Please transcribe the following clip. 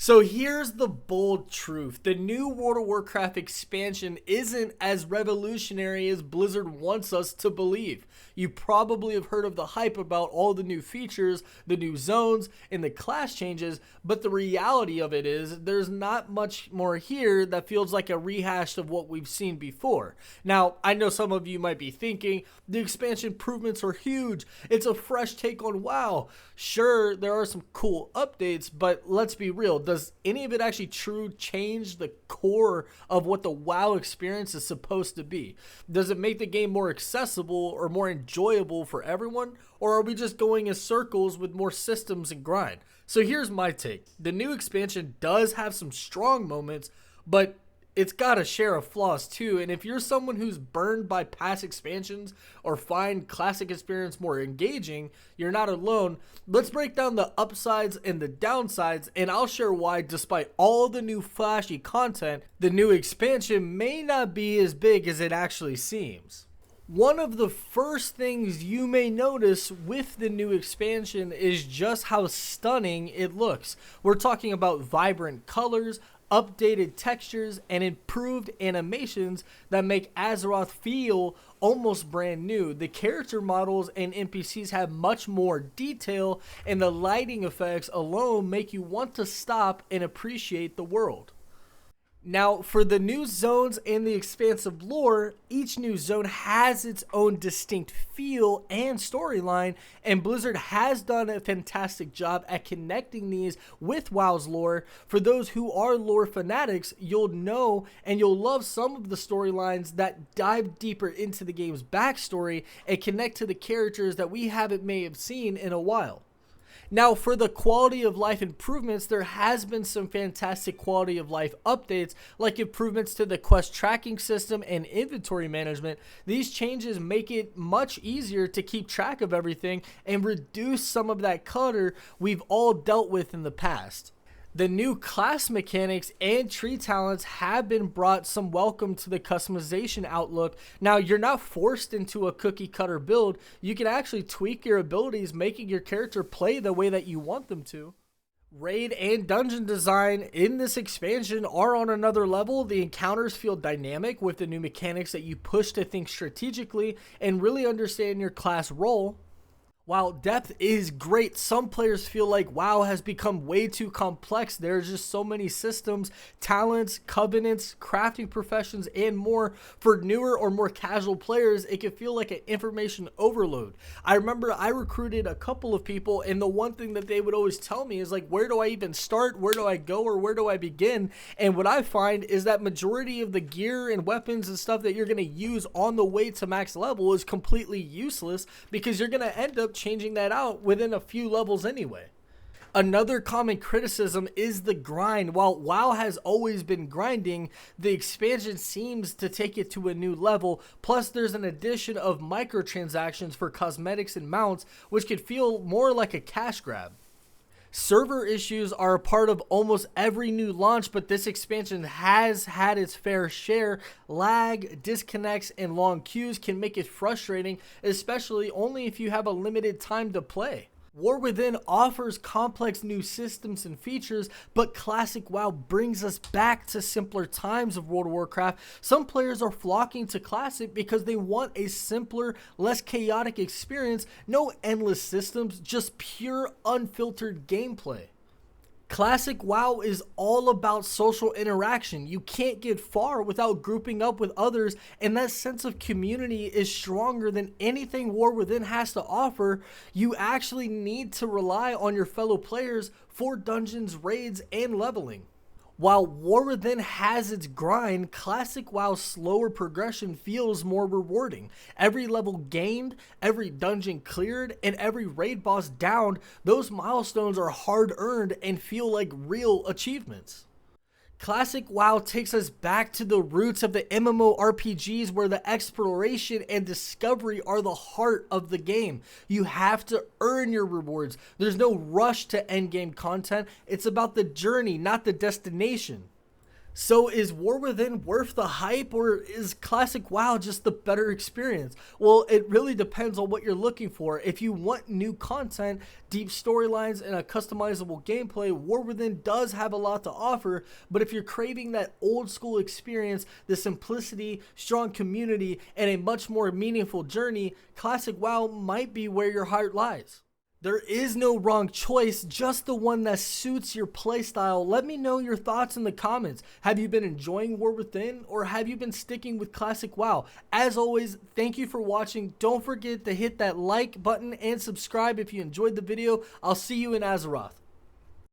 So here's the bold truth. The new World of Warcraft expansion isn't as revolutionary as Blizzard wants us to believe. You probably have heard of the hype about all the new features, the new zones, and the class changes, but the reality of it is there's not much more here that feels like a rehash of what we've seen before. Now, I know some of you might be thinking, the expansion improvements are huge. It's a fresh take on WoW. Sure, there are some cool updates, but let's be real. Does any of it actually true change the core of what the WoW experience is supposed to be? Does it make the game more accessible or more enjoyable for everyone? Or are we just going in circles with more systems and grind? So here's my take. The new expansion does have some strong moments, but it's got a share of flaws too, and if you're someone who's burned by past expansions or find classic experience more engaging, you're not alone. Let's break down the upsides and the downsides, and I'll share why despite all the new flashy content, the new expansion may not be as big as it actually seems. One of the first things you may notice with the new expansion is just how stunning it looks. We're talking about vibrant colors, updated textures, and improved animations that make Azeroth feel almost brand new. The character models and NPCs have much more detail, and the lighting effects alone make you want to stop and appreciate the world. Now, for the new zones and the expansive lore, each new zone has its own distinct feel and storyline, and Blizzard has done a fantastic job at connecting these with WoW's lore. For those who are lore fanatics, you'll know and you'll love some of the storylines that dive deeper into the game's backstory and connect to the characters that we haven't may have seen in a while. Now, for the quality of life improvements, there has been some fantastic quality of life updates, like improvements to the quest tracking system and inventory management. These changes make it much easier to keep track of everything and reduce some of that clutter we've all dealt with in the past. The new class mechanics and tree talents have been brought some welcome to the customization outlook. Now, you're not forced into a cookie cutter build. You can actually tweak your abilities, making your character play the way that you want them to. Raid and dungeon design in this expansion are on another level. The encounters feel dynamic with the new mechanics that you push to think strategically and really understand your class role. While depth is great, some players feel like WoW has become way too complex. There's just so many systems, talents, covenants, crafting professions, and more. For newer or more casual players, it can feel like an information overload. I remember I recruited a couple of people, and the one thing that they would always tell me is like, where do I even start? Where do I go? Or where do I begin? And what I find is that majority of the gear and weapons and stuff that you're going to use on the way to max level is completely useless because you're going to end up changing that out within a few levels anyway. Another common criticism is the grind. While WoW has always been grinding, the expansion seems to take it to a new level. Plus, there's an addition of microtransactions for cosmetics and mounts, which could feel more like a cash grab. Server issues are a part of almost every new launch, but this expansion has had its fair share. Lag, disconnects, and long queues can make it frustrating, especially only if you have a limited time to play. War Within offers complex new systems and features, but classic WoW brings us back to simpler times of World of Warcraft. Some players are flocking to classic because they want a simpler, less chaotic experience, no endless systems, just pure unfiltered gameplay. Classic WoW is all about social interaction. You can't get far without grouping up with others, and that sense of community is stronger than anything War Within has to offer. You actually need to rely on your fellow players for dungeons, raids, and leveling. While War Within has its grind, Classic WoW's slower progression feels more rewarding. Every level gained, every dungeon cleared, and every raid boss downed, those milestones are hard earned and feel like real achievements. Classic WoW takes us back to the roots of the MMORPGs where the exploration and discovery are the heart of the game. You have to earn your rewards. There's no rush to endgame content. It's about the journey, not the destination. So is War Within worth the hype, or is Classic WoW just the better experience? Well, it really depends on what you're looking for. If you want new content, deep storylines, and a customizable gameplay, War Within does have a lot to offer. But if you're craving that old school experience, the simplicity, strong community, and a much more meaningful journey, Classic WoW might be where your heart lies. There is no wrong choice, just the one that suits your playstyle. Let me know your thoughts in the comments. Have you been enjoying War Within, or have you been sticking with Classic WoW? As always, thank you for watching. Don't forget to hit that like button and subscribe if you enjoyed the video. I'll see you in Azeroth.